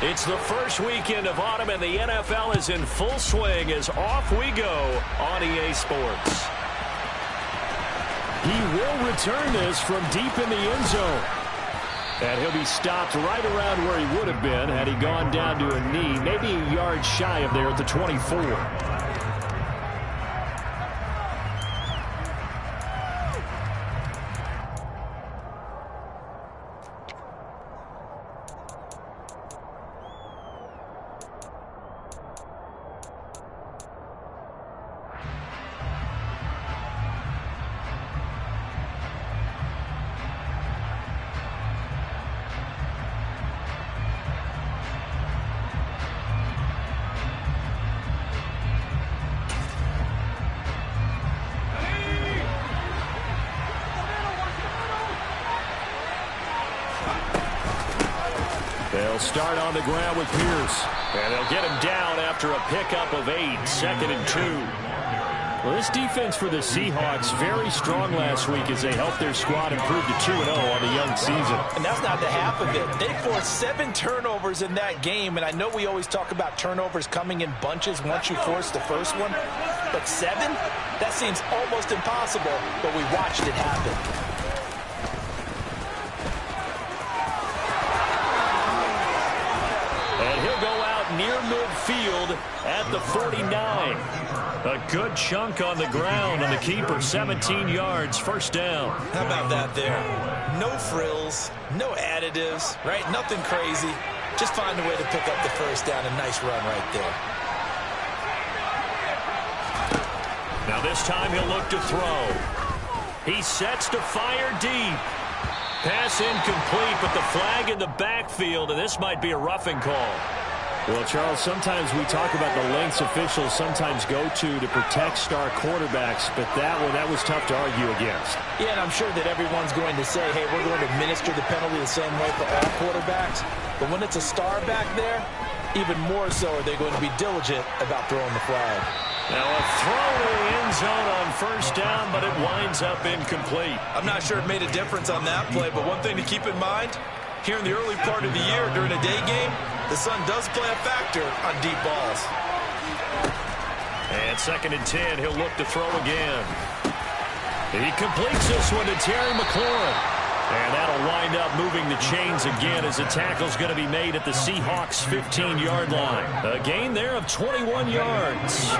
It's the first weekend of autumn, and the NFL is in full swing as off we go on EA Sports. He will return this from deep in the end zone. And he'll be stopped right around where he would have been had he gone down to a knee, maybe a yard shy of there at the 24. They'll start on the ground with Pierce. And they'll get him down after a pickup of 8, 2nd and 2. Well, this defense for the Seahawks very strong last week as they helped their squad improve to 2-0 on the young season. And that's not the half of it. They forced 7 turnovers in that game, and I know we always talk about turnovers coming in bunches once you force the first one. But 7? That seems almost impossible, but we watched it happen. Near midfield at the 49. A good chunk on the ground on the keeper. 17 yards, first down. How about that there? No frills, no additives, right? Nothing crazy. Just find a way to pick up the first down. A nice run right there. Now this time he'll look to throw. He sets to fire deep. Pass incomplete, but the flag in the backfield, and this might be a roughing call. Well, Charles, sometimes we talk about the lengths officials sometimes go to protect star quarterbacks, but that was tough to argue against. Yeah, and I'm sure that everyone's going to say, hey, we're going to administer the penalty the same way for all quarterbacks. But when it's a star back there, even more so are they going to be diligent about throwing the flag. Now a throw to the end zone on first down, but it winds up incomplete. I'm not sure it made a difference on that play, but one thing to keep in mind, here in the early part of the year during a day game, the sun does play a factor on deep balls. And 2nd and 10, he'll look to throw again. He completes this one to Terry McLaurin. And that'll wind up moving the chains again as the tackle's going to be made at the Seahawks' 15-yard line. A gain there of 21 yards.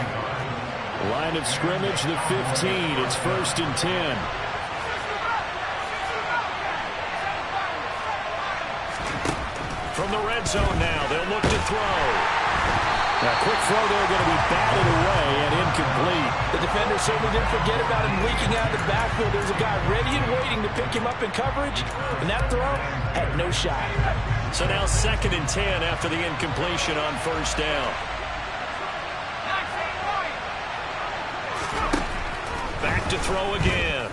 Line of scrimmage, the 15. It's 1st and 10. From the red zone now, they'll look to throw. Now, quick throw there, going to be batted away and incomplete. The defender certainly didn't forget about him leaking out of the backfield. There's a guy ready and waiting to pick him up in coverage, and that throw had no shot. So now 2nd and 10 after the incompletion on first down. Back to throw again.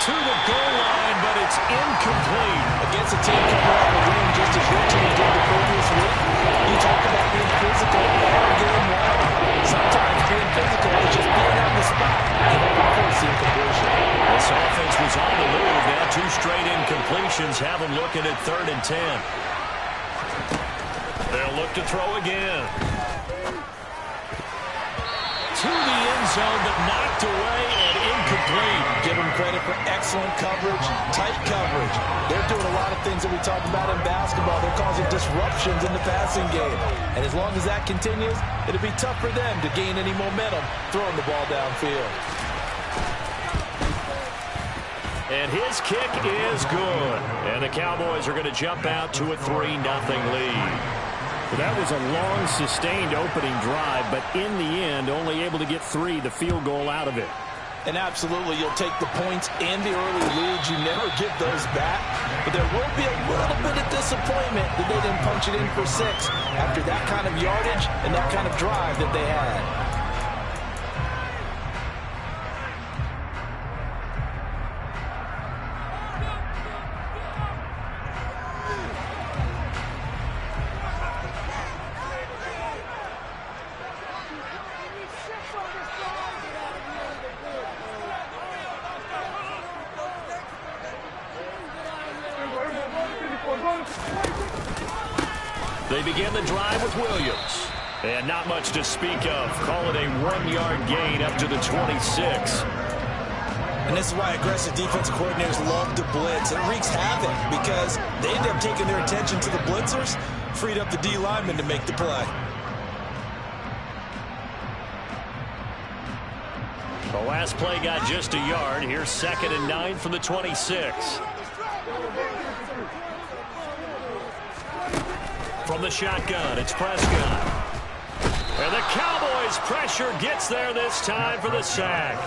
To the goal line, but it's incomplete. Against a team coming off the win just as your team did the previous week, you talk about being physical all game long. Sometimes being physical is just being on the spot and force the incompletion. This offense was on the move. Now 2 straight incompletions have them looking at 3rd and 10. They'll look to throw again. To the end zone, but knocked away and incomplete. Give them credit for excellent coverage, tight coverage. They're doing a lot of things that we talk about in basketball. They're causing disruptions in the passing game. And as long as that continues, it'll be tough for them to gain any momentum throwing the ball downfield. And his kick is good. And the Cowboys are going to jump out to a 3-0 lead. Well, that was a long, sustained opening drive, but in the end, only able to get 3, the field goal out of it. And absolutely, you'll take the points and the early leads. You never give those back. But there will be a little bit of disappointment that they didn't punch it in for 6 after that kind of yardage and that kind of drive that they had. They begin the drive with Williams. And not much to speak of. Call it a 1-yard gain up to the 26. And this is why aggressive defensive coordinators love to blitz. It wreaks havoc because they end up taking their attention to the blitzers, freed up the D lineman to make the play. The last play got just a yard. Here's 2nd and 9 from the 26. From the shotgun, it's Prescott. And the Cowboys' pressure gets there this time for the sack.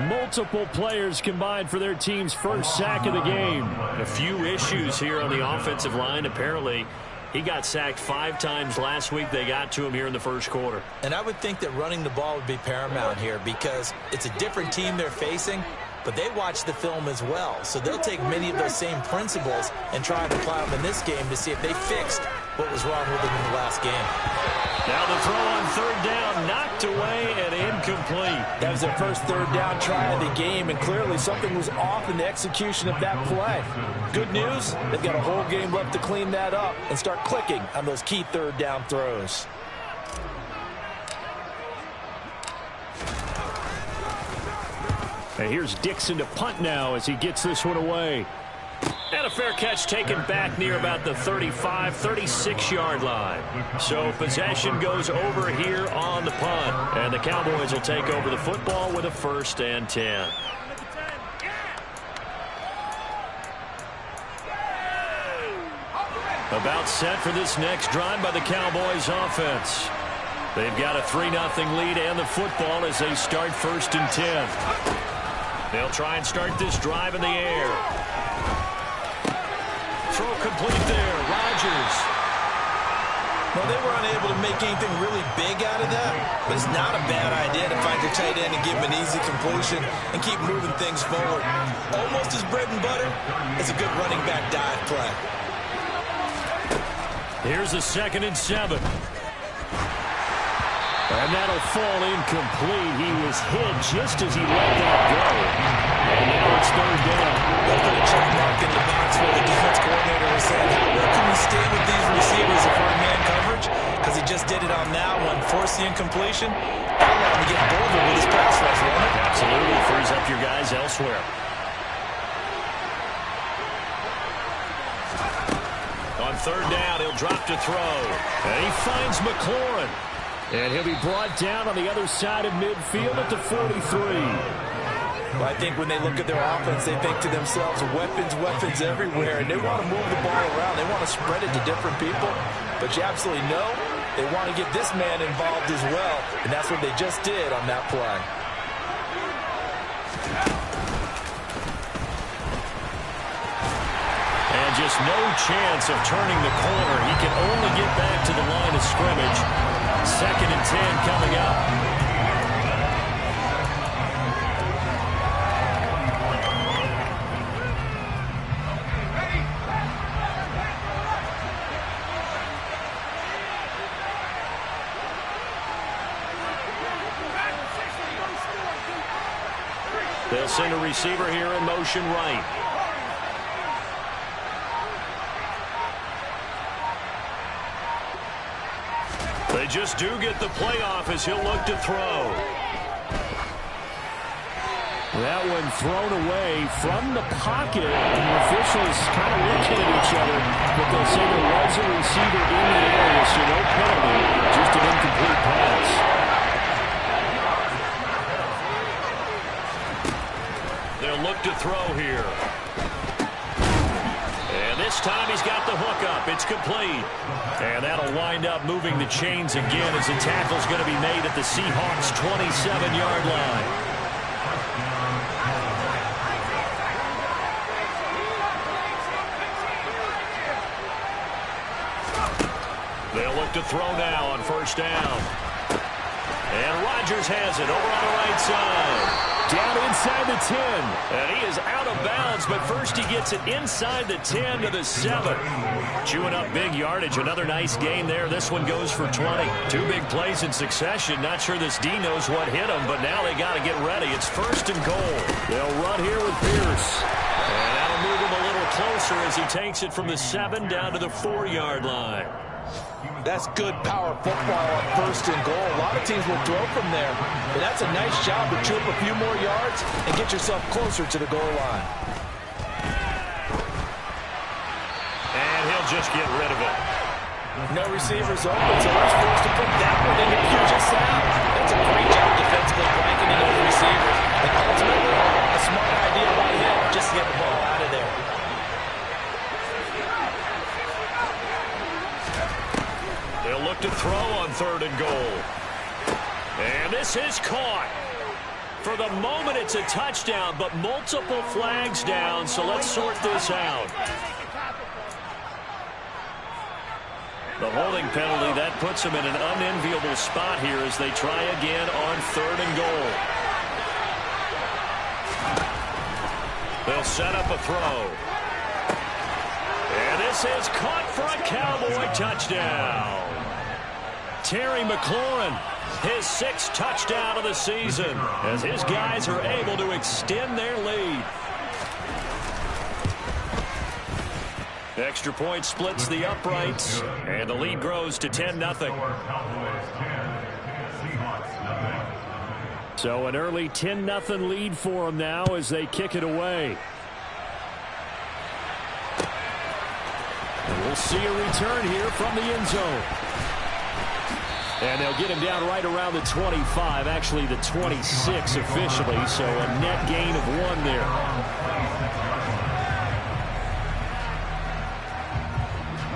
Multiple players combined for their team's first sack of the game. A few issues here on the offensive line. Apparently, he got sacked 5 times last week. They got to him here in the first quarter. And I would think that running the ball would be paramount here because it's a different team they're facing, but they watch the film as well. So they'll take many of those same principles and try and apply them in this game to see if they fixed what was wrong with them in the last game. Now the throw on 3rd down, knocked away and incomplete. That was their first 3rd down try of the game, and clearly something was off in the execution of that play. Good news, they've got a whole game left to clean that up and start clicking on those key 3rd down throws. And here's Dixon to punt now as he gets this one away. And a fair catch taken back near about the 35, 36-yard line. So possession goes over here on the punt. And the Cowboys will take over the football with a 1st and 10. About set for this next drive by the Cowboys offense. They've got a 3-0 lead and the football as they start 1st and 10. They'll try and start this drive in the air. Throw complete there. Rodgers. Well, they were unable to make anything really big out of that, but it's not a bad idea to find your tight end and give him an easy completion and keep moving things forward. Almost as bread and butter as a good running back dive play. Here's a 2nd and 7. And that'll fall incomplete. He was hit just as he let that go. And now it's 3rd down. They'll put a check mark in the box where the defense coordinator was saying, where can we stay with these receivers if we're in man coverage? Because he just did it on that one. Force the incompletion. That'll let him get bolder with his pass rush, won't it? Absolutely. Frees up your guys elsewhere. On 3rd down, he'll drop to throw. And he finds McLaurin. And he'll be brought down on the other side of midfield at the 43. Well, I think when they look at their offense, they think to themselves, weapons everywhere, and they want to move the ball around. They want to spread it to different people. But you absolutely know they want to get this man involved as well, and that's what they just did on that play. And just no chance of turning the corner. He can only get back to the line of scrimmage. 2nd and 10 coming up. They'll send a receiver here in motion right. They just do get the playoff as he'll look to throw. That one thrown away from the pocket. And the officials kind of looking at each other, but they'll say there was a receiver in the area, so no penalty, just an incomplete pass. They'll look to throw here. And this time he's got the hook up. It's complete. And that'll wind up moving the chains again as the tackle's going to be made at the Seahawks' 27-yard line. They'll look to throw now on 1st down. And Rodgers has it over on the right side. Down inside the 10. And he is out of bounds, but first he gets it inside the 10 to the 7. Chewing up big yardage. Another nice gain there. This one goes for 20. 2 big plays in succession. Not sure this D knows what hit him, but now they got to get ready. It's 1st and goal. They'll run here with Pierce. And that'll move him a little closer closer as he takes it from the 7 down to the 4-yard line. That's good power football on 1st and goal. A lot of teams will throw from there, but that's a nice job to chew up a few more yards and get yourself closer to the goal line. And he'll just get rid of it. No receivers open, so he's forced to put that one into Puget Sound. That's a great job defensively blanketing those receivers. And ultimately, a smart idea by him just to get the ball out of there. They'll look to throw on 3rd and goal. And this is caught. For the moment, it's a touchdown, but multiple flags down, so let's sort this out. The holding penalty, that puts them in an unenviable spot here as they try again on 3rd and goal. They'll set up a throw. And this is caught for a Cowboy touchdown. Terry McLaurin, his 6th touchdown of the season, as his guys are able to extend their lead. Extra point splits the uprights, and the lead grows to 10-0. So an early 10-0 lead for them now as they kick it away. And we'll see a return here from the end zone. And they'll get him down right around the 25, actually the 26 officially, so a net gain of 1 there.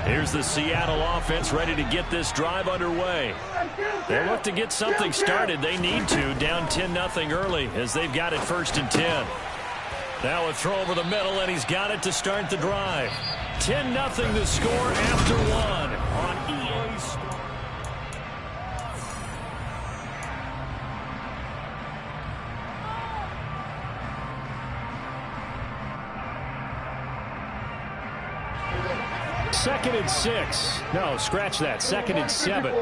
Here's the Seattle offense ready to get this drive underway. They look to get something started. They need to, down 10-0 early as they've got it 1st and 10. Now a throw over the middle, and he's got it to start the drive. 10-0 the score after 1 on EA Sports. Second and 6. No, scratch that. 2nd and 7.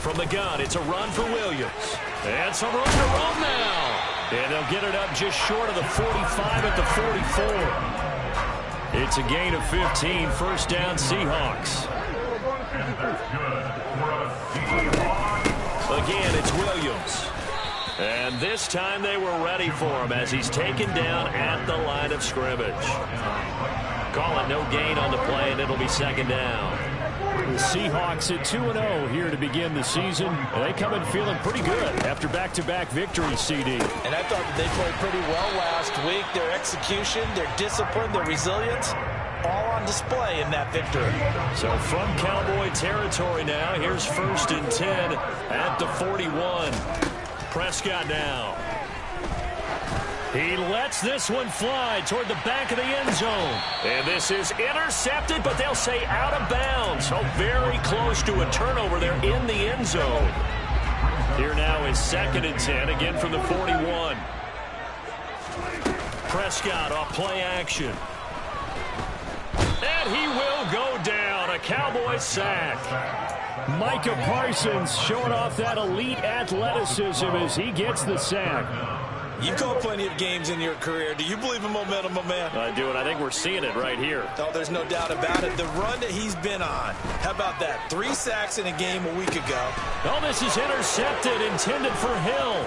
From the gun, it's a run for Williams. And some room to run now. And they'll get it up just short of the 45 at the 44. It's a gain of 15. 1st down, Seahawks. Again, it's Williams. And this time they were ready for him as he's taken down at the line of scrimmage. Call it no gain on the play, and it'll be 2nd down. The Seahawks at 2-0 here to begin the season. And they come in feeling pretty good after back-to-back victories, CD. And I thought that they played pretty well last week. Their execution, their discipline, their resilience, all on display in that victory. So from Cowboy territory now, here's 1st and 10 at the 41. Prescott now. He lets this one fly toward the back of the end zone. And this is intercepted, but they'll say out of bounds. So very close to a turnover there in the end zone. Here now is 2nd and 10, again from the 41. Prescott off play action. And he will go down. A Cowboy sack. Micah Parsons showing off that elite athleticism as he gets the sack. You've called plenty of games in your career. Do you believe in momentum, my man? I do, and I think we're seeing it right here. Oh, there's no doubt about it. The run that he's been on. How about that? 3 sacks in a game a week ago. Oh, this is intercepted, intended for Hill.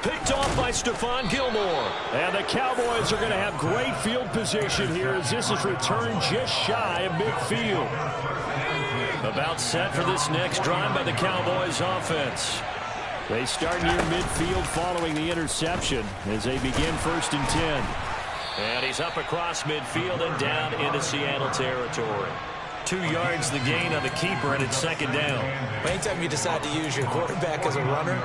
Picked off by Stephon Gilmore. And the Cowboys are going to have great field position here as this is returned just shy of midfield. About set for this next drive by the Cowboys offense. They start near midfield following the interception as they begin 1st and 10. And he's up across midfield and down into Seattle territory. 2 yards the gain on the keeper, and it's 2nd down. Anytime you decide to use your quarterback as a runner,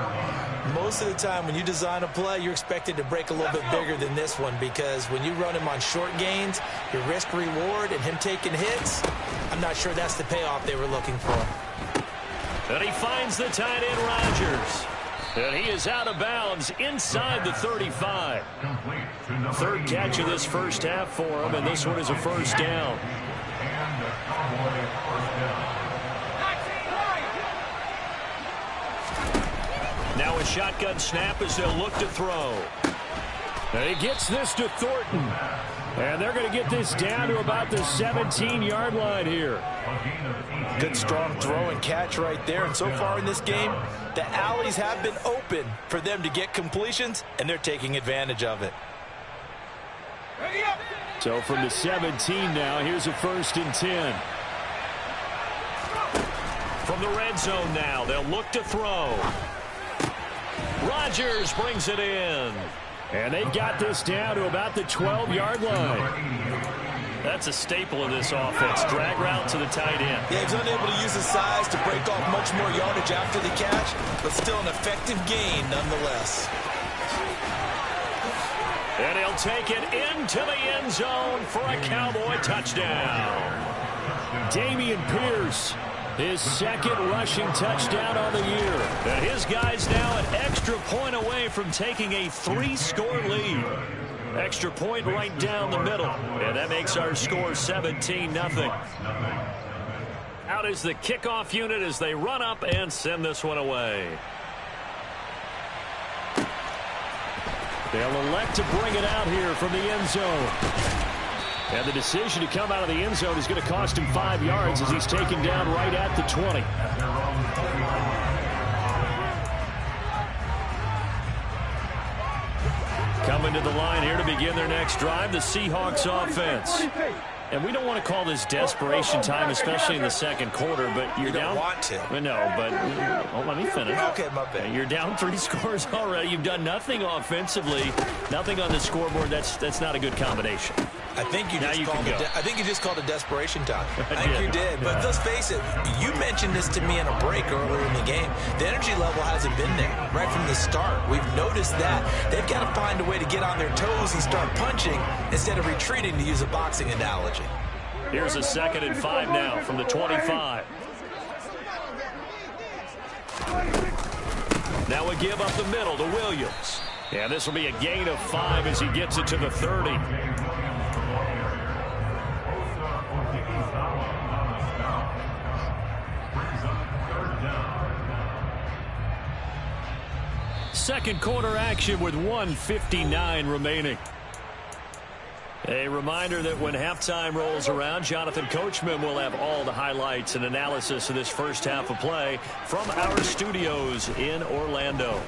most of the time when you design a play, you're expected to break a little bit bigger than this one, because when you run him on short gains, your risk reward and him taking hits, I'm not sure that's the payoff they were looking for. And he finds the tight end Rodgers. And he is out of bounds inside the 35. 3rd catch of this first half for him, and this one is a 1st down. Now a shotgun snap as they'll look to throw. And he gets this to Thornton. And they're going to get this down to about the 17-yard line here. Good strong throw and catch right there. And so far in this game, the alleys have been open for them to get completions, and they're taking advantage of it. So from the 17 now, here's a 1st and 10. From the red zone now, they'll look to throw. Rodgers brings it in. And they've got this down to about the 12-yard line. That's a staple of this offense. Drag route to the tight end. Yeah, he's unable to use his size to break off much more yardage after the catch, but still an effective gain nonetheless. And he'll take it into the end zone for a Cowboy touchdown. Dameon Pierce, his 2nd rushing touchdown on the year. And his guy's now an extra point away from taking a 3-score lead. Extra point right down the middle. And that makes our score 17-0. Out is the kickoff unit as they run up and send this one away. They'll elect to bring it out here from the end zone. And the decision to come out of the end zone is going to cost him 5 yards as he's taken down right at the 20. Coming to the line here to begin their next drive, the Seahawks offense. And we don't want to call this desperation time, especially in the 2nd quarter, but you're down. You don't want to. No, but let me finish. Okay, my bad. You're down 3 scores already. You've done nothing offensively, nothing on the scoreboard. That's not a good combination. I think you just called it desperation time. I think you did. But let's face it, you mentioned this to me in a break earlier in the game. The energy level hasn't been there right from the start. We've noticed that. They've got to find a way to get on their toes and start punching instead of retreating, to use a boxing analogy. Here's a 2nd and 5 now from the 25. Now a give up the middle to Williams. And this will be a gain of 5 as he gets it to the 30. Second quarter action with 1:59 remaining. A reminder that when halftime rolls around, Jonathan Coachman will have all the highlights and analysis of this first half of play from our studios in Orlando.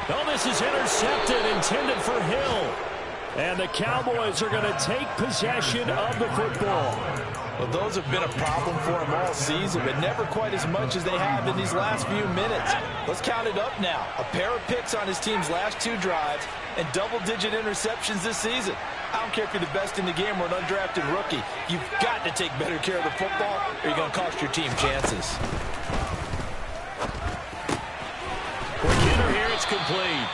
Oh, this is intercepted, intended for Hill. And the Cowboys are going to take possession of the football. Well, those have been a problem for him all season, but never quite as much as they have in these last few minutes. Let's count it up now. A pair of picks on his team's last 2 drives and double-digit interceptions this season. I don't care if you're the best in the game or an undrafted rookie. You've got to take better care of the football or you're going to cost your team chances. Quick hitter here, it's complete.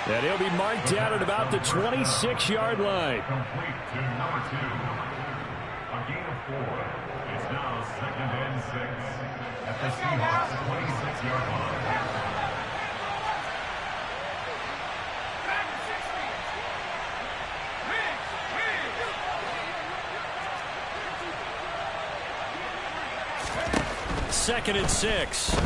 And he'll be marked down at about the 26-yard line. Complete to number 2. A gain of 4. It's now 2nd and 6 at the Seahawks 26-yard line. Second and 6.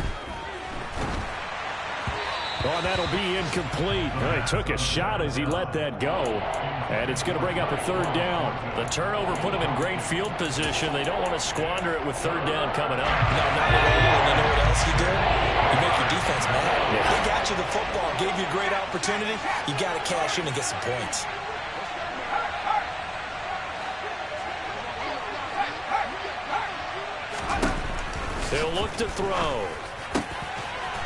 Oh, that'll be incomplete. Oh, he took a shot as he let that go. And it's going to bring up a 3rd down. The turnover put him in great field position. They don't want to squander it with 3rd down coming up. No, not at all. And you know what else you do? You make your defense mad. Yeah. They got you the football, gave you a great opportunity. You got to cash in and get some points. He'll look to throw.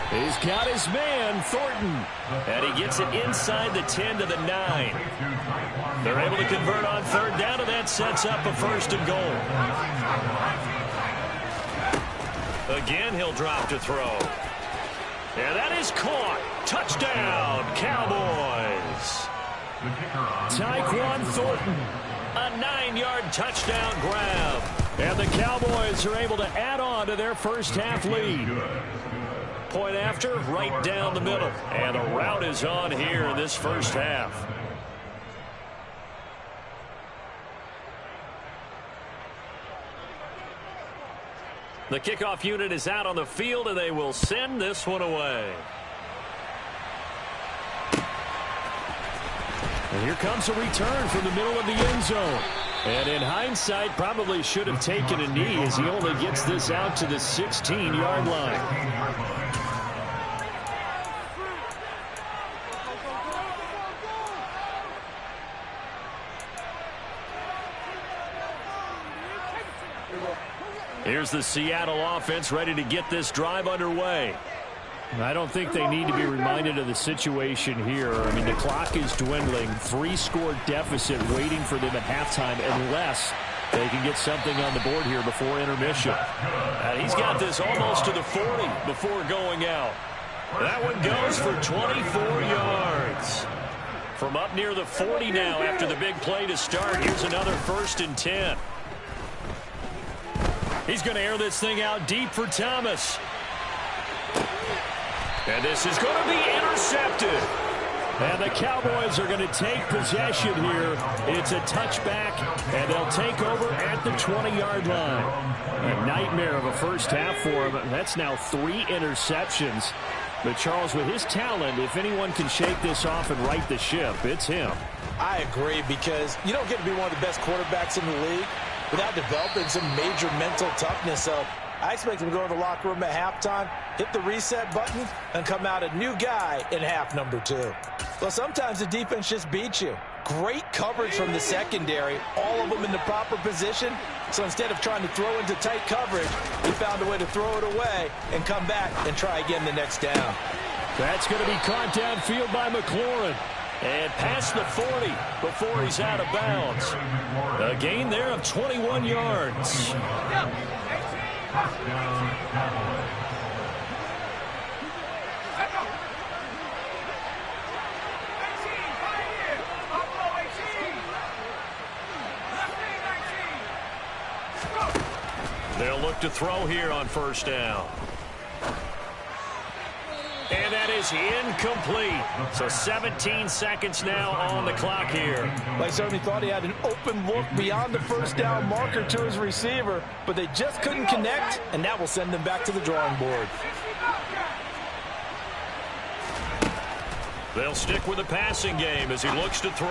He's got his man, Thornton. And he gets it inside the 10 to the 9. They're able to convert on 3rd down, and that sets up a 1st and goal. Again, he'll drop to throw. And that is caught. Touchdown, Cowboys. Tyquan Thornton, a 9-yard touchdown grab. And the Cowboys are able to add on to their first half lead. Point after, right down the middle. And the route is on here in this first half. The kickoff unit is out on the field, and they will send this one away. And here comes a return from the middle of the end zone. And in hindsight, probably should have taken a knee as he only gets this out to the 16-yard line. Here's the Seattle offense ready to get this drive underway. I don't think they need to be reminded of the situation here. I mean, the clock is dwindling. 3-score deficit waiting for them at halftime unless they can get something on the board here before intermission. And he's got this almost to the 40 before going out. That one goes for 24 yards. From up near the 40 now after the big play to start. Here's another 1st and 10. He's going to air this thing out deep for Thomas. And this is going to be intercepted. And the Cowboys are going to take possession here. It's a touchback, and they'll take over at the 20-yard line. A nightmare of a first half for him. That's now 3 interceptions. But, Charles, with his talent, if anyone can shake this off and right the ship, it's him. I agree, because you don't get to be one of the best quarterbacks in the league without developing some major mental toughness. So I expect him to go to the locker room at halftime, hit the reset button, and come out a new guy in half number 2. Well, sometimes the defense just beats you. Great coverage from the secondary, all of them in the proper position. So instead of trying to throw into tight coverage, he found a way to throw it away and come back and try again the next down. That's going to be caught downfield by McLaurin. And past the 40 before he's out of bounds. A gain there of 21 yards. They'll look to throw here on 1st down. And that is incomplete. So 17 seconds now on the clock here. They certainly thought he had an open look beyond the 1st down marker to his receiver, but they just couldn't connect, and that will send them back to the drawing board. They'll stick with the passing game as he looks to throw.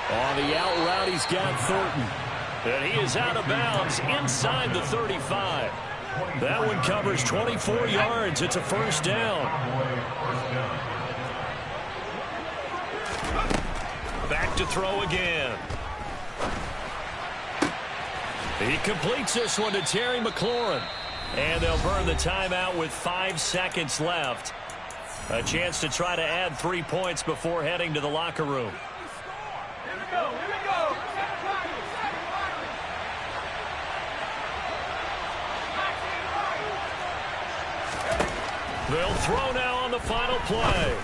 On the out route, he's got Thornton. And he is out of bounds inside the 35. That one covers 24 yards. It's a 1st down. Back to throw again. He completes this one to Terry McLaurin. And they'll burn the timeout with 5 seconds left. A chance to try to add 3 points before heading to the locker room. Here we go, here we go. They'll throw now on the final play.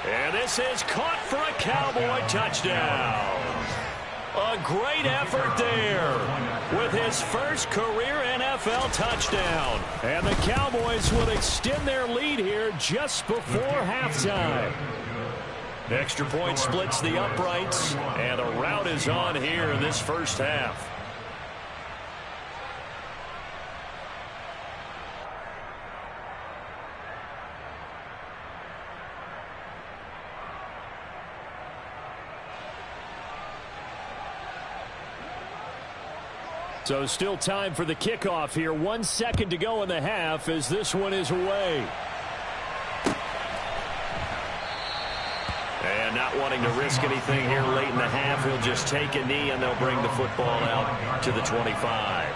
And this is caught for a Cowboy touchdown. A great effort there with his first career NFL touchdown. And the Cowboys will extend their lead here just before halftime. Extra point splits the uprights, and a rout is on here in this first half. So still time for the kickoff here. 1 second to go in the half as this one is away. And not wanting to risk anything here late in the half, he'll just take a knee and they'll bring the football out to the 25.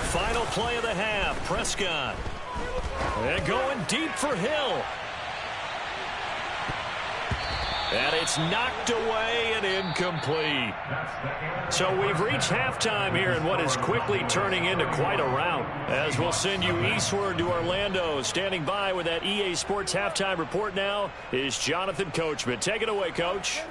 Final play of the half, Prescott. And going deep for Hill. And it's knocked away and incomplete. So we've reached halftime here in what is quickly turning into quite a rout. As we'll send you eastward to Orlando. Standing by with that EA Sports halftime report now is Jonathan Coachman. Take it away, Coach.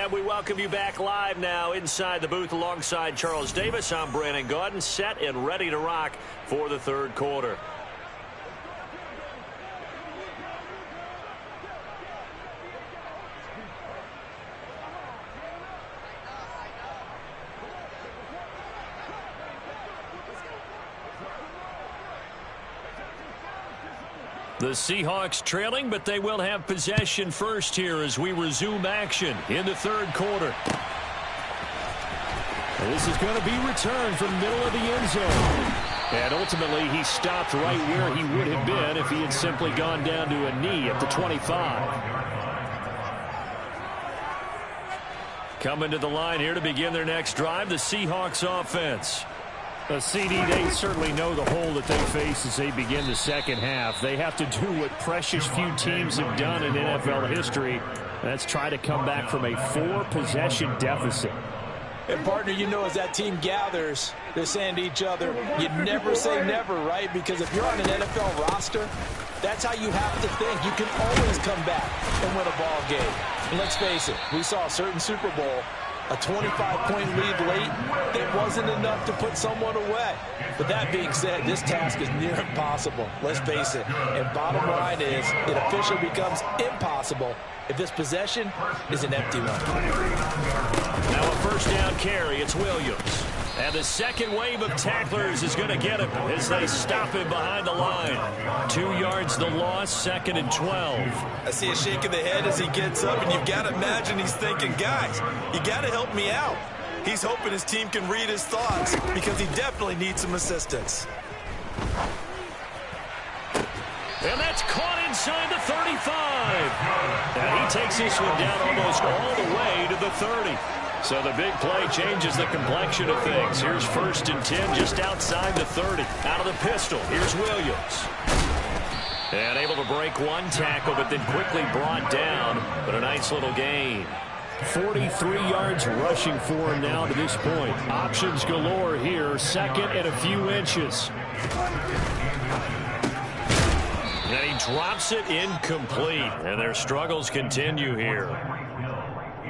And we welcome you back live now inside the booth alongside Charles Davis. I'm Brandon Gaudin, set and ready to rock for the third quarter. The Seahawks trailing, but they will have possession first here as we resume action in the third quarter. And this is going to be returned from the middle of the end zone. And ultimately, he stopped right where he would have been if he had simply gone down to a knee at the 25. Coming to the line here to begin their next drive, the Seahawks offense. CD, they certainly know the hole that they face as they begin the second half. They have to do what precious few teams have done in NFL history. That's try to come back from a 4-possession deficit. And, partner, you know, as that team gathers, they're saying to each other, you never say never, right? Because if you're on an NFL roster, that's how you have to think. You can always come back and win a ball game. And let's face it, we saw a certain Super Bowl, a 25-point lead late, that wasn't enough to put someone away. But that being said, this task is near impossible. Let's face it. And bottom line is, it officially becomes impossible if this possession is an empty one. Now a first down carry. It's Williams. And the second wave of tacklers is going to get him as they stop him behind the line. 2 yards the loss, 2nd and 12. I see a shake of the head as he gets up, and you've got to imagine he's thinking, guys, you got to help me out. He's hoping his team can read his thoughts because he definitely needs some assistance. And that's caught inside the 35. And he takes this one down almost all the way to the 30. So the big play changes the complexion of things. Here's 1st and 10 just outside the 30. Out of the pistol, here's Williams. And able to break one tackle, but then quickly brought down. But a nice little gain. 43 yards rushing for him now to this point. Options galore here. 2nd and a few inches. And he drops it incomplete. And their struggles continue here.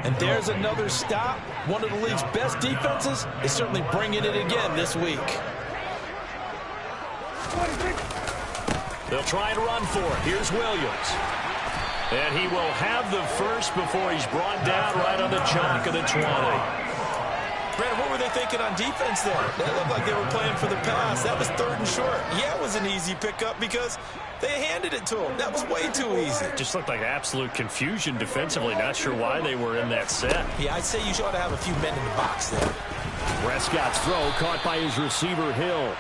And there's another stop. One of the league's best defenses is certainly bringing it again this week. They'll try and run for it. Here's Williams. And he will have the first before he's brought down right on the chalk of the 20. Brandon, what were they thinking on defense there? That looked like they were playing for the pass. That was 3rd and short. Yeah, it was an easy pickup because they handed it to him. That was way too easy. Just looked like absolute confusion defensively. Not sure why they were in that set. Yeah, I'd say you ought to have a few men in the box there. Prescott's throw caught by his receiver, Hill.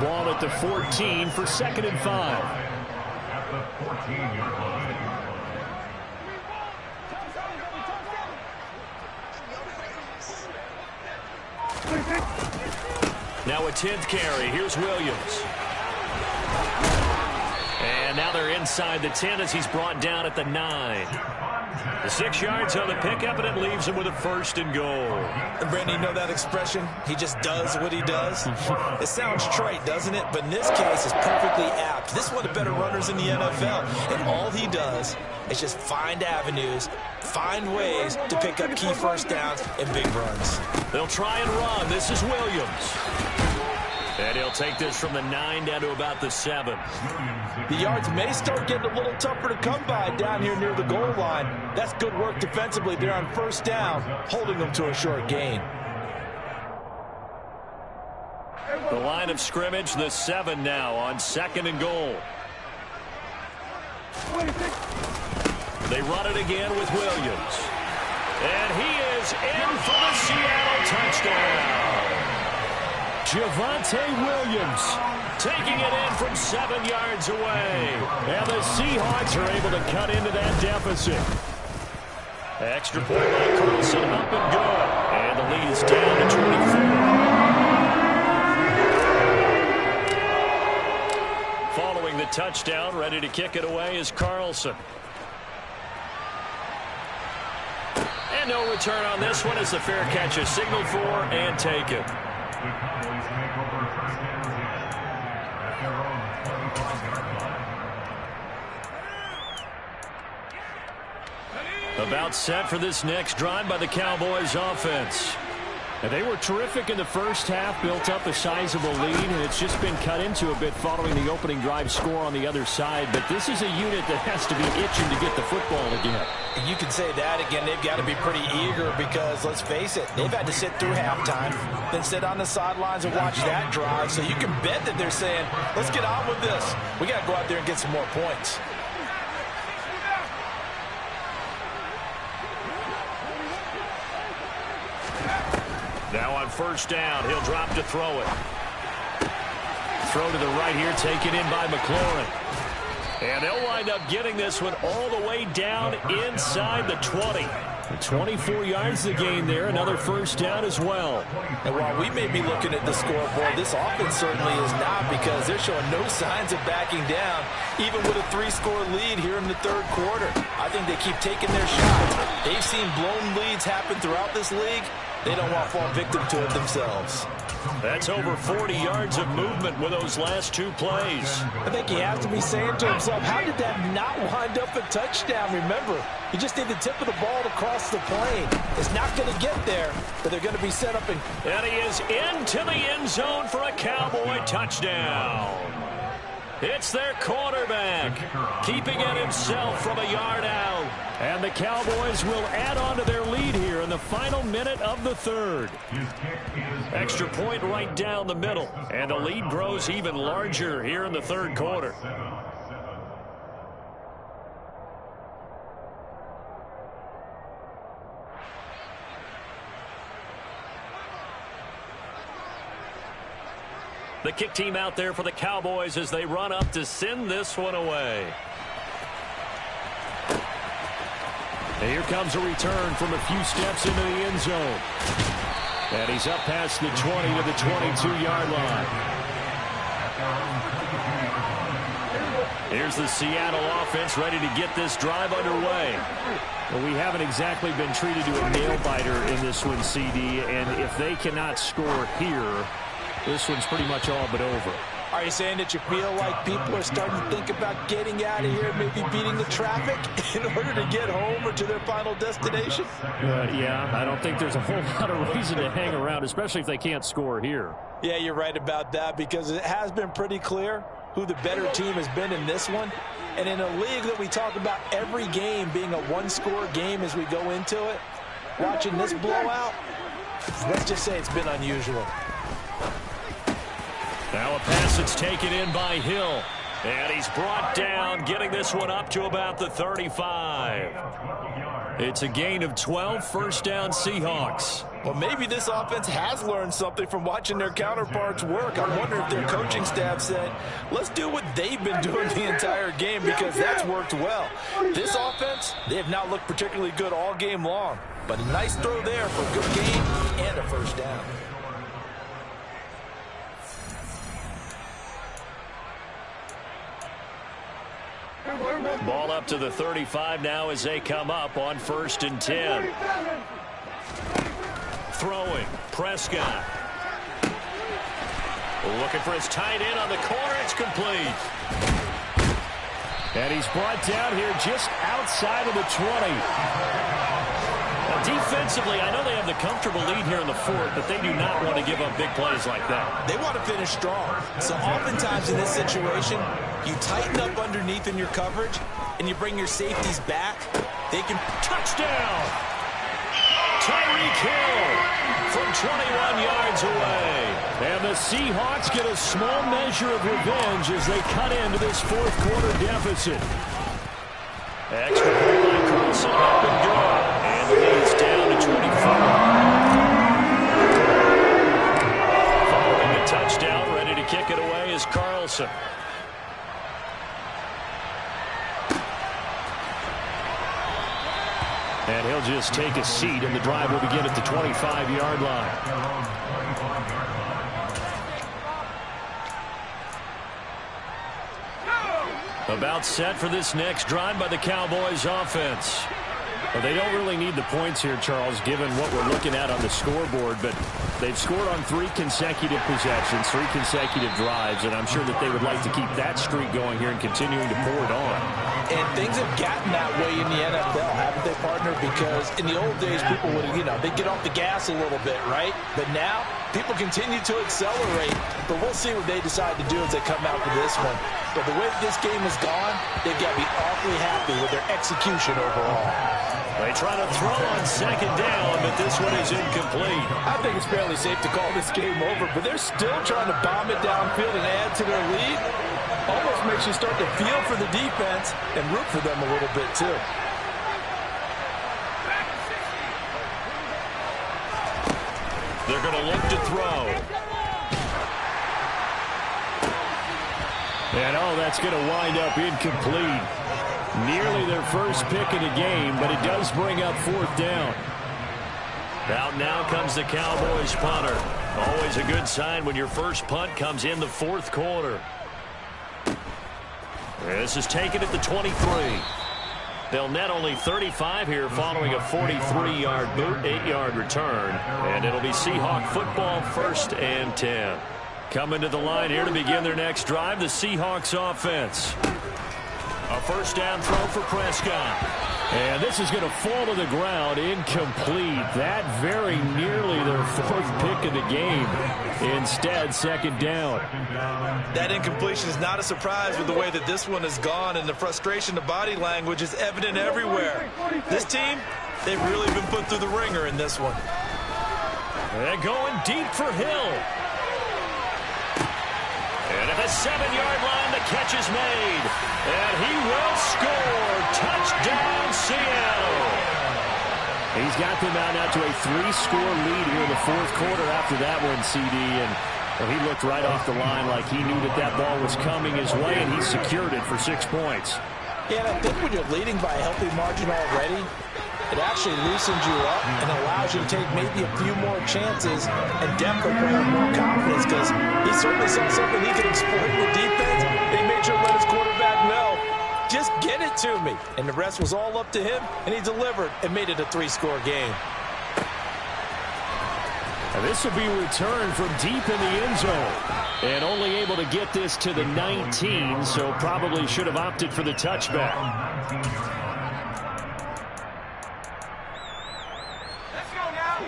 Ball at the 14 for 2nd and 5. At the 14-yard line. Now a 10th carry. Here's Williams. And now they're inside the 10 as he's brought down at the 9. The 6 yards on the pickup, and it leaves him with a 1st and goal. And Brandon, you know that expression? He just does what he does. It sounds trite, doesn't it? But in this case, it's perfectly apt. This is one of the better runners in the NFL. And all he does is just find avenues, find ways to pick up key first downs and big runs. They'll try and run. This is Williams. And he'll take this from the 9 down to about the 7. The yards may start getting a little tougher to come by down here near the goal line. That's good work defensively there on 1st down, holding them to a short gain. The line of scrimmage, the 7 now on 2nd and goal. They run it again with Williams. And he is in for the Seattle touchdown. Javonte Williams taking it in from 7 yards away. And the Seahawks are able to cut into that deficit. Extra point by Carlson, up and good. And the lead is down to 24. Following the touchdown, ready to kick it away is Carlson. And no return on this one as the fair catch is signaled for and taken. The Cowboys take over 1st and 10 at their own 25-yard line. About set for this next drive by the Cowboys offense. And they were terrific in the first half, built up a sizable lead, and it's just been cut into a bit following the opening drive score on the other side. But this is a unit that has to be itching to get the football again. And you can say that again. They've got to be pretty eager because, let's face it, they've had to sit through halftime, then sit on the sidelines and watch that drive. So you can bet that they're saying, let's get on with this. We got to go out there and get some more points. Now on first down, he'll drop to throw it. Throw to the right here, taken in by McLaurin. And they'll wind up getting this one all the way down inside the 20. 24 yards to gain there, another first down as well. And while we may be looking at the scoreboard, this offense certainly is not, because they're showing no signs of backing down, even with a 3-score lead here in the third quarter. I think they keep taking their shots. They've seen blown leads happen throughout this league. They don't want to fall victim to it themselves. That's over 40 yards of movement with those last 2 plays. I think he has to be saying to himself, how did that not wind up a touchdown? Remember, you just need the tip of the ball to cross the plane. It's not going to get there, but they're going to be set up. And he is into the end zone for a Cowboy touchdown. It's their quarterback, keeping it himself from a yard out. And the Cowboys will add on to their lead here in the final minute of the third. Extra point right down the middle. And the lead grows even larger here in the third quarter. The kick team out there for the Cowboys as they run up to send this one away. And here comes a return from a few steps into the end zone. And he's up past the 20 to the 22-yard line. Here's the Seattle offense ready to get this drive underway. Well, we haven't exactly been treated to a nail-biter in this one, CD. And if they cannot score here, this one's pretty much all but over. Are you saying that you feel like people are starting to think about getting out of here, maybe beating the traffic in order to get home or to their final destination? Yeah, I don't think there's a whole lot of reason to hang around, especially if they can't score here. Yeah, you're right about that, because it has been pretty clear who the better team has been in this one. And in a league that we talk about every game being a one-score game as we go into it, watching this blowout, let's just say it's been unusual. Now a pass that's taken in by Hill. And he's brought down, getting this one up to about the 35. It's a gain of 12, first down Seahawks. Well, maybe this offense has learned something from watching their counterparts work. I wonder if their coaching staff said, let's do what they've been doing the entire game, because that's worked well. This offense, they have not looked particularly good all game long. But a nice throw there for a good gain and a first down. Ball up to the 35 now as they come up on 1st and 10. Throwing, Prescott. Looking for his tight end on the corner. It's complete. And he's brought down here just outside of the 20. Now, defensively, I know they have the comfortable lead here in the fourth, but they do not want to give up big plays like that. They want to finish strong. So oftentimes in this situation, you tighten up underneath in your coverage, and you bring your safeties back. They can touchdown. Tyreek Hill from 21 yards away. And the Seahawks get a small measure of revenge as they cut into this fourth quarter deficit. Extra point by Carlson, up and good. And the lead's down to 24. Following the touchdown, ready to kick it away is Carlson. And he'll just take a seat, and the drive will begin at the 25-yard line. About set for this next drive by the Cowboys offense. Well, they don't really need the points here, Charles, given what we're looking at on the scoreboard, but they've scored on 3 consecutive possessions, 3 consecutive drives, and I'm sure that they would like to keep that streak going here and continuing to pour it on. And things have gotten that way in the NFL, haven't they? they, partner? Because in the old days, people would, they'd get off the gas a little bit, right? But now, people continue to accelerate. But we'll see what they decide to do as they come out for this one. But the way this game has gone, they've got to be awfully happy with their execution overall. They try to throw on second down, but this one is incomplete. I think it's fairly safe to call this game over, but they're still trying to bomb it downfield and add to their lead. Almost makes you start to feel for the defense and root for them a little bit, too. They're going to look to throw. And, that's going to wind up incomplete. Nearly their first pick of the game, but it does bring up fourth down. Out now comes the Cowboys punter. Always a good sign when your first punt comes in the fourth quarter. This is taken at the 23. They'll net only 35 here following a 43-yard boot, 8-yard return. And it'll be Seahawk football, 1st and 10. Coming to the line here to begin their next drive, the Seahawks offense. A first down throw for Prescott. And this is going to fall to the ground, incomplete. That very nearly their fourth pick of the game. Instead, second down. That incompletion is not a surprise with the way that this one has gone, and the frustration, the body language is evident everywhere. This team, they've really been put through the ringer in this one. They're going deep for Hill. And at the 7-yard line, the catch is made. And he will score. Touchdown, Seattle. He's got them out now to a 3-score lead here in the fourth quarter after that one, CD. And he looked right off the line like he knew that ball was coming his way, and he secured it for 6 points. Yeah, and I think when you're leading by a healthy margin already, it actually loosens you up and allows you to take maybe a few more chances and definitely bring up more confidence, because he certainly saw something he could exploit in the defense. And he made sure to let his quarterback know, just get it to me. And the rest was all up to him, and he delivered and made it a 3-score game. And this will be returned from deep in the end zone. And only able to get this to the 19, so probably should have opted for the touchback.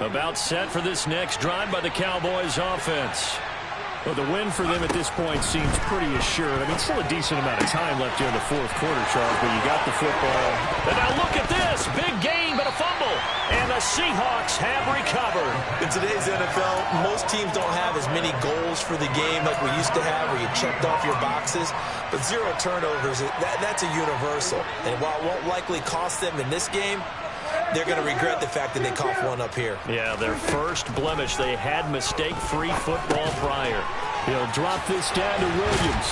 About set for this next drive by the Cowboys offense. Well, the win for them at this point seems pretty assured. I mean, still a decent amount of time left here in the fourth quarter, Charles, but you got the football. And now look at this. Big gain, but a fumble. And the Seahawks have recovered. In today's NFL, most teams don't have as many goals for the game like we used to have, where you checked off your boxes. But 0 turnovers, that's a universal. And while it won't likely cost them in this game, they're going to regret the fact that they coughed one up here. Yeah, their first blemish. They had mistake-free football prior. He'll drop this down to Williams.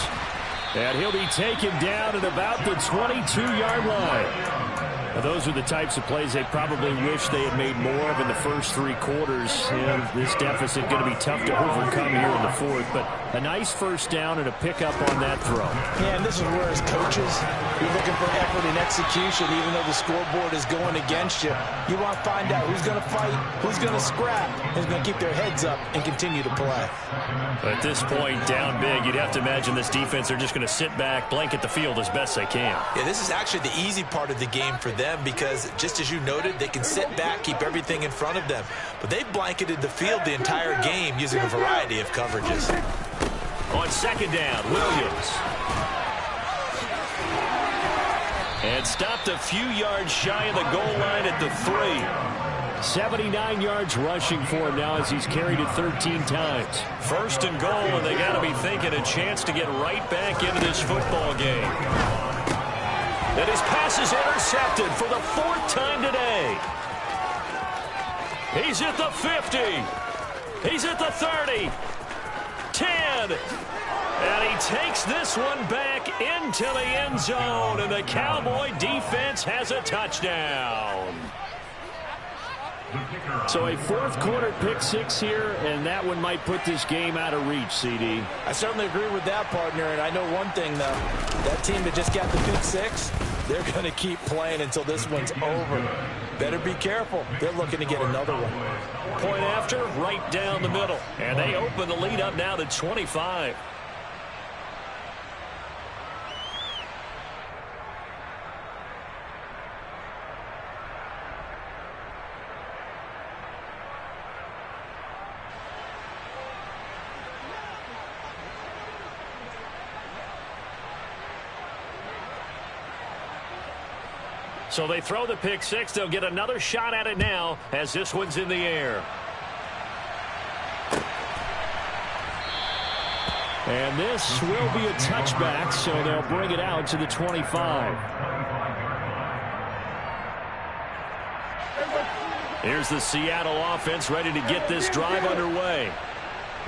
And he'll be taken down at about the 22-yard line. Now, those are the types of plays they probably wish they had made more of in the first 3 quarters. And this deficit going to be tough to overcome here in the fourth. But a nice first down and a pickup on that throw. Yeah, and this is where, as coaches, you're looking for effort and execution, even though the scoreboard is going against you. You want to find out who's going to fight, who's going to scrap, who's going to keep their heads up and continue to play. But at this point, down big, you'd have to imagine this defense are just going to sit back, blanket the field as best they can. Yeah, this is actually the easy part of the game for them, because just as you noted, they can sit back, keep everything in front of them. But they blanketed the field the entire game using a variety of coverages. On second down, Williams. And stopped a few yards shy of the goal line at the 3. 79 yards rushing for him now as he's carried it 13 times. First and goal, and they got to be thinking a chance to get right back into this football game. And his pass is intercepted for the 4th time today. He's at the 50. He's at the 30. 10. And he takes this one back into the end zone. And the Cowboy defense has a touchdown. So a fourth quarter pick 6 here, and that one might put this game out of reach, CD. I certainly agree with that, partner. And I know one thing, though. That team that just got the pick 6, they're going to keep playing until this one's over. Better be careful. They're looking to get another one. Point after, right down the middle. And they open the lead up now to 25. So they throw the pick six. They'll get another shot at it now as this one's in the air. And this will be a touchback, so they'll bring it out to the 25. Here's the Seattle offense ready to get this drive underway.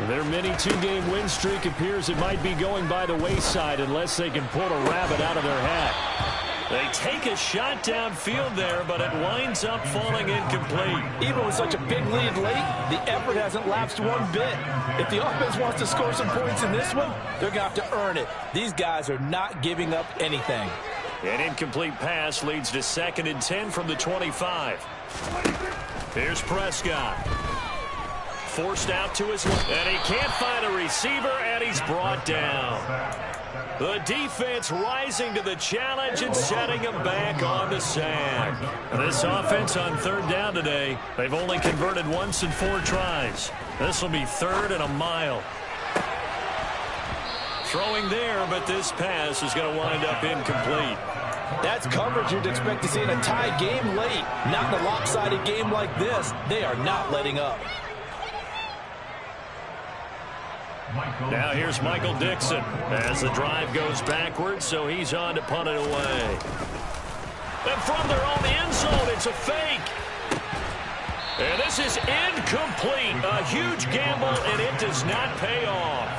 Their mini two-game win streak appears it might be going by the wayside unless they can pull a rabbit out of their hat. They take a shot downfield there, but it winds up falling incomplete. Even with such a big lead late, the effort hasn't lapsed one bit. If the offense wants to score some points in this one, they're going to have to earn it. These guys are not giving up anything. An incomplete pass leads to 2nd and 10 from the 25. Here's Prescott. Forced out to his left, and he can't find a receiver, and he's brought down. The defense rising to the challenge and setting him back on the sack. This offense on 3rd down today, they've only converted once in 4 tries. This will be 3rd and a mile. Throwing there, but this pass is going to wind up incomplete. That's coverage you'd expect to see in a tie game late. Not in a lopsided game like this. They are not letting up. Now here's Michael Dixon as the drive goes backwards, so he's on to punt it away. And from their own end zone, it's a fake. And this is incomplete. A huge gamble, and it does not pay off.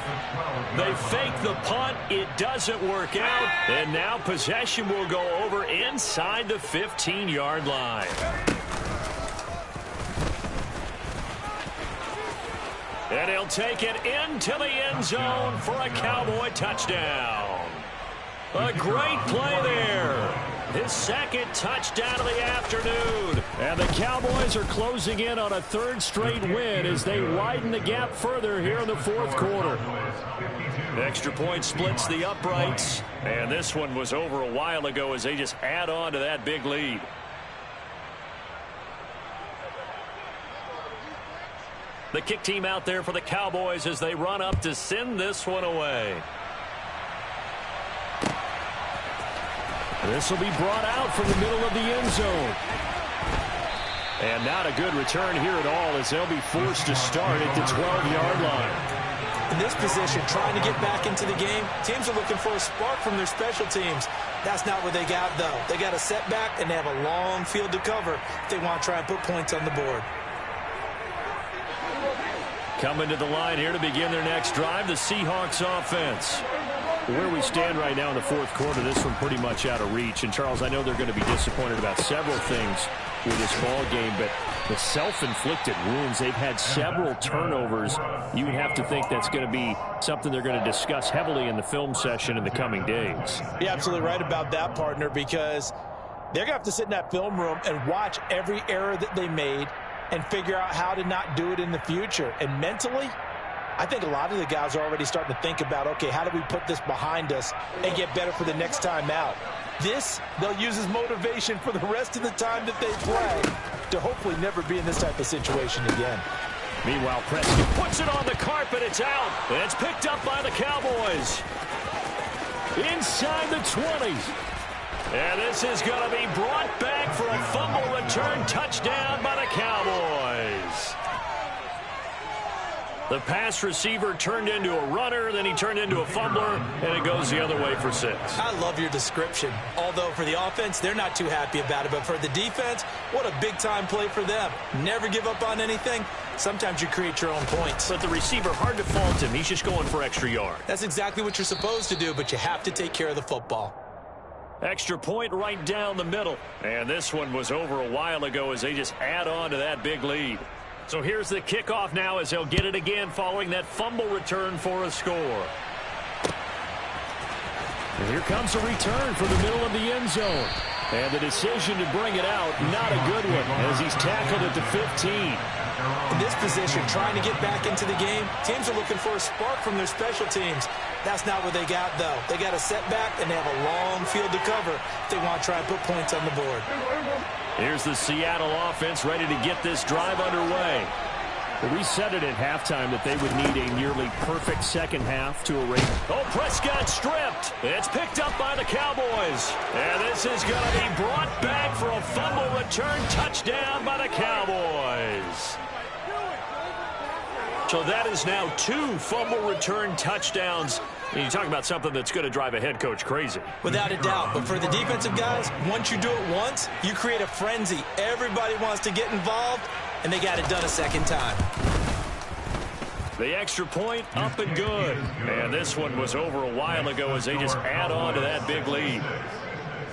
They fake the punt. It doesn't work out. And now possession will go over inside the 15-yard line. And he'll take it into the end zone for a Cowboy touchdown. A great play there. His 2nd touchdown of the afternoon. And the Cowboys are closing in on a 3rd straight win as they widen the gap further here in the 4th quarter. Extra point splits the uprights. And this one was over a while ago as they just add on to that big lead. The kick team out there for the Cowboys as they run up to send this one away. This will be brought out from the middle of the end zone. And not a good return here at all as they'll be forced to start at the 12-yard line. In this position, trying to get back into the game, teams are looking for a spark from their special teams. That's not what they got, though. They got a setback, and they have a long field to cover if they want to try and put points on the board. Coming to the line here to begin their next drive, the Seahawks offense. Where we stand right now in the 4th quarter, this one pretty much out of reach. And, Charles, I know they're going to be disappointed about several things with this ball game, but the self-inflicted wounds, they've had several turnovers. You would have to think that's going to be something they're going to discuss heavily in the film session in the coming days. You're absolutely right about that, partner, because they're going to have to sit in that film room and watch every error that they made and figure out how to not do it in the future. And mentally, I think a lot of the guys are already starting to think about, okay, how do we put this behind us and get better for the next time out? This, they'll use as motivation for the rest of the time that they play to hopefully never be in this type of situation again. Meanwhile, Prescott puts it on the carpet. It's out. And it's picked up by the Cowboys. Inside the 20s. And this is going to be brought back for a fumble return touchdown by the Cowboys. The pass receiver turned into a runner, then he turned into a fumbler, and it goes the other way for 6. I love your description. Although for the offense, they're not too happy about it. But for the defense, what a big-time play for them. Never give up on anything. Sometimes you create your own points. But the receiver, hard to fault him. He's just going for extra yard. That's exactly what you're supposed to do, but you have to take care of the football. Extra point right down the middle. And this one was over a while ago as they just add on to that big lead. So here's the kickoff now as they'll get it again following that fumble return for a score. And here comes a return for the middle of the end zone. And the decision to bring it out, not a good one, as he's tackled at the 15. In this position, trying to get back into the game, teams are looking for a spark from their special teams. That's not what they got, though. They got a setback, and they have a long field to cover if they want to try and put points on the board. Here's the Seattle offense ready to get this drive underway. Well, we said it at halftime that they would need a nearly perfect second half to erase. Oh, Prescott stripped. It's picked up by the Cowboys. And this is going to be brought back for a fumble return touchdown by the Cowboys. So that is now 2 fumble return touchdowns. You talk about something that's going to drive a head coach crazy. Without a doubt. But for the defensive guys, once you do it once, you create a frenzy. Everybody wants to get involved, and they got it done a second time. The extra point up and good. And this one was over a while ago as they just add on to that big lead.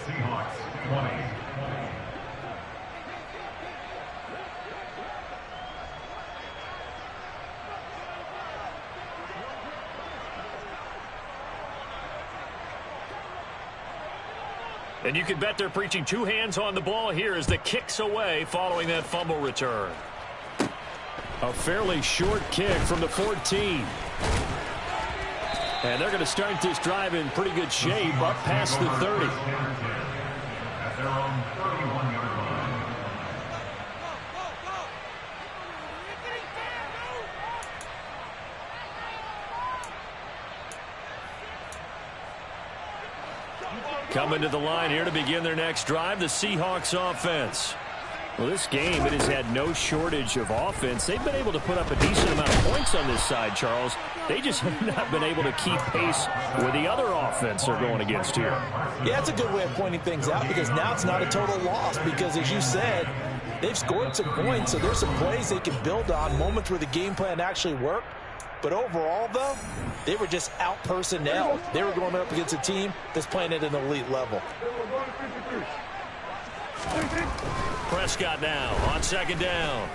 Seahawks 20. And you can bet they're preaching 2 hands on the ball here as the kick's away following that fumble return. A fairly short kick from the 14. And they're going to start this drive in pretty good shape up past the 30. At their own 31-yard line. Coming to the line here to begin their next drive, the Seahawks offense. Well, this game, it has had no shortage of offense. They've been able to put up a decent amount of points on this side, Charles. They just have not been able to keep pace with the other offense they're going against here. Yeah, it's a good way of pointing things out because now it's not a total loss because, as you said, they've scored some points, so there's some plays they can build on, moments where the game plan actually worked. But overall, though, they were just out-personnel. They were going up against a team that's playing at an elite level. Prescott now on second down.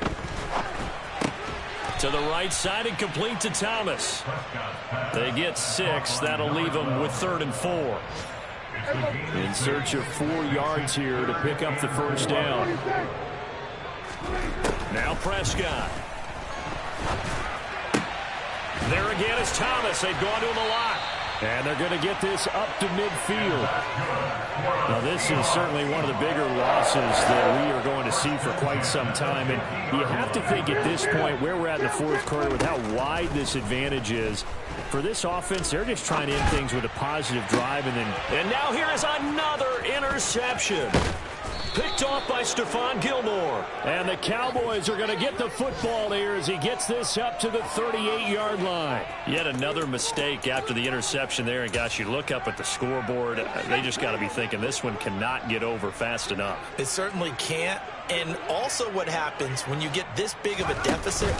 To the right side and complete to Thomas. They get 6. That'll leave them with 3rd and 4. In search of 4 yards here to pick up the first down. Now Prescott. There again is Thomas. They've gone to him a lot. And they're going to get this up to midfield. Now, this is certainly one of the bigger losses that we are going to see for quite some time. And you have to think at this point where we're at in the 4th quarter with how wide this advantage is. For this offense, they're just trying to end things with a positive drive. And now here is another interception. Picked off by Stephon Gilmore. And the Cowboys are going to get the football here as he gets this up to the 38-yard line. Yet another mistake after the interception there. And, gosh, you look up at the scoreboard. They just got to be thinking this one cannot get over fast enough. It certainly can't. And also what happens when you get this big of a deficit,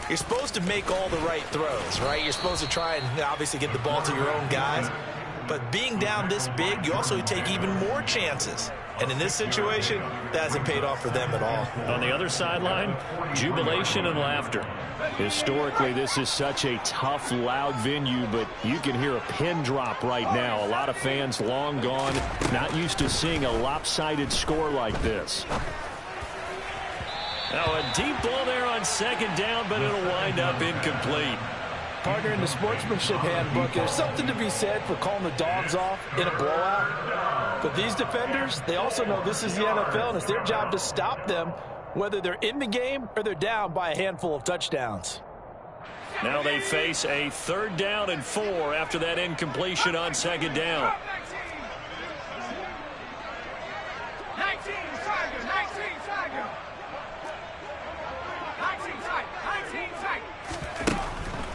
you're supposed to make all the right throws, right? You're supposed to try and obviously get the ball to your own guys. But being down this big, you also take even more chances. And in this situation, that hasn't paid off for them at all. On the other sideline, jubilation and laughter. Historically, this is such a tough, loud venue, but you can hear a pin drop right now. A lot of fans long gone, not used to seeing a lopsided score like this. Now a deep ball there on second down, but it'll wind up incomplete. Partner, in the sportsmanship handbook, there's something to be said for calling the dogs off in a blowout. But these defenders, they also know this is the NFL, and it's their job to stop them, whether they're in the game or they're down by a handful of touchdowns. Now they face a 3rd down and 4 after that incompletion on second down. 19 tiger, 19 tiger. 19 tiger, 19 tiger.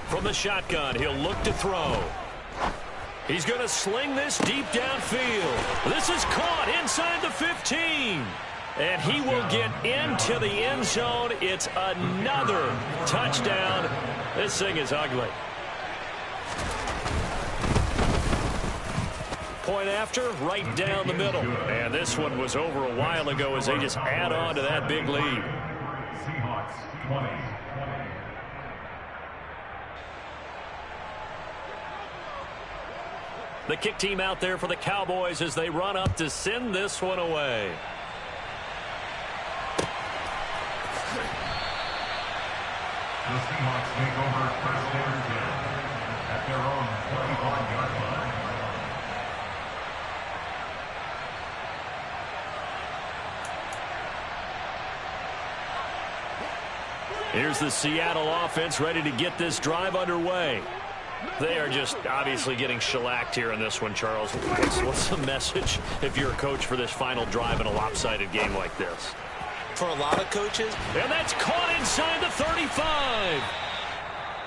From the shotgun, he'll look to throw. He's going to sling this deep downfield. This is caught inside the 15. And he will get into the end zone. It's another touchdown. This thing is ugly. Point after, right down the middle. And this one was over a while ago as they just add on to that big lead. Seahawks 20. The kick team out there for the Cowboys as they run up to send this one away. The Seahawks take over 1st and 10 at their own 25-yard line. Here's the Seattle offense ready to get this drive underway. They are just obviously getting shellacked here in this one, Charles. What's the message if you're a coach for this final drive in a lopsided game like this? For a lot of coaches. And that's caught inside the 35.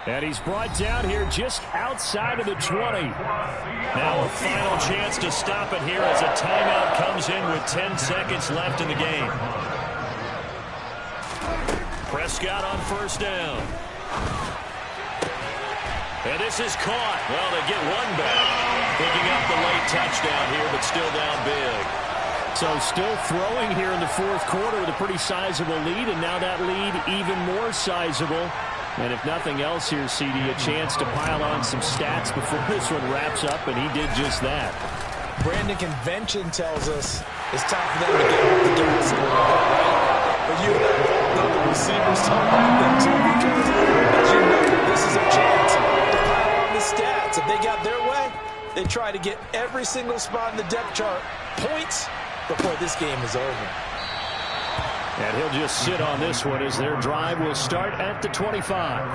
And he's brought down here just outside of the 20. Now a final chance to stop it here as a timeout comes in with 10 seconds left in the game. Prescott on first down. And this is caught. Well, they get one back. Picking up the late touchdown here, but still down big. So still throwing here in the fourth quarter with a pretty sizable lead, and now that lead even more sizable. And if nothing else here, CD, a chance to pile on some stats before this one wraps up, and he did just that. Brandon, convention tells us it's time for them to get off the gas a little bit, right? But you know the receivers don't want them to, because, as you know, this is a chance to pile on the stats. If they got their way, they try to get every single spot in the depth chart points before this game is over. And he'll just sit on this one as their drive will start at the 25.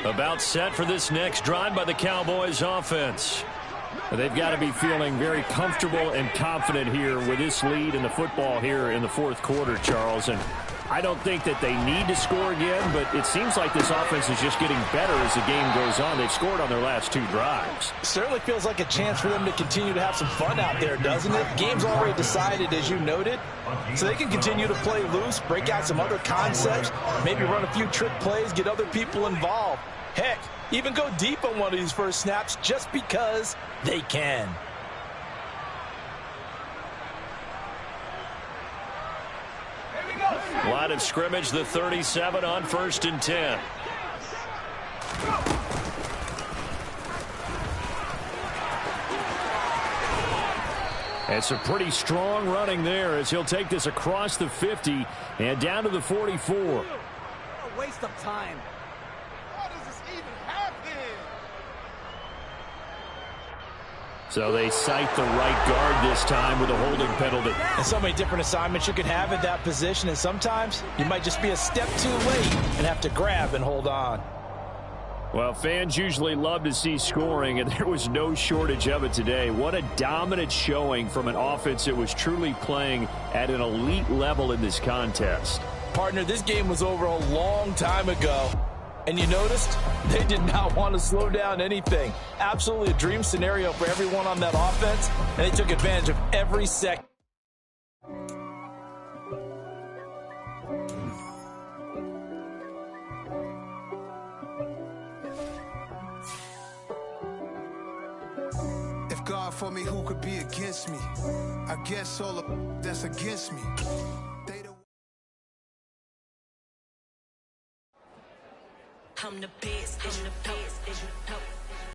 About set for this next drive by the Cowboys offense. They've got to be feeling very comfortable and confident here with this lead in the football here in the fourth quarter, Charles. And I don't think that they need to score again, but it seems like this offense is just getting better as the game goes on. They've scored on their last two drives. Certainly feels like a chance for them to continue to have some fun out there, doesn't it? Game's already decided, as you noted, so they can continue to play loose, break out some other concepts, maybe run a few trick plays, get other people involved. Heck, even go deep on one of these first snaps just because they can. Line of scrimmage, the 37 on 1st and 10. It's a pretty strong running there as he'll take this across the 50 and down to the 44. What a waste of time. How does this even happen? So they cite the right guard this time with a holding penalty. And so many different assignments you could have at that position, and sometimes you might just be a step too late and have to grab and hold on. Well, fans usually love to see scoring, and there was no shortage of it today. What a dominant showing from an offense that was truly playing at an elite level in this contest. Partner, this game was over a long time ago. And you noticed they did not want to slow down anything. Absolutely a dream scenario for everyone on that offense, and they took advantage of every second. If God for me, who could be against me? I guess all of that's against me. I'm the best, I'm the best, I'm the best.